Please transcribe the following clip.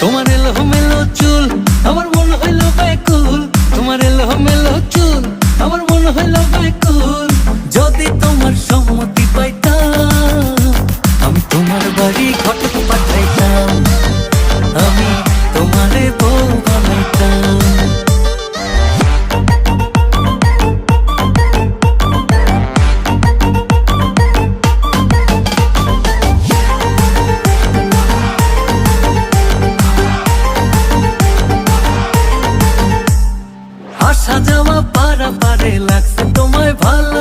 তোমার এলোমেলো চুল আমার মন হইল ব্যাকুল, তোমার এলোমেলো চুল আমার মন হইল ব্যাকুল। যদি তোমার সম্মতি পাইতাম আমি তোমার বাড়ি ঘটক পাঠাইতাম, আমি তোমারে বউ বানাইতাম। আসা যাওয়া পারা পারে লাগছে তোমায় ভালো,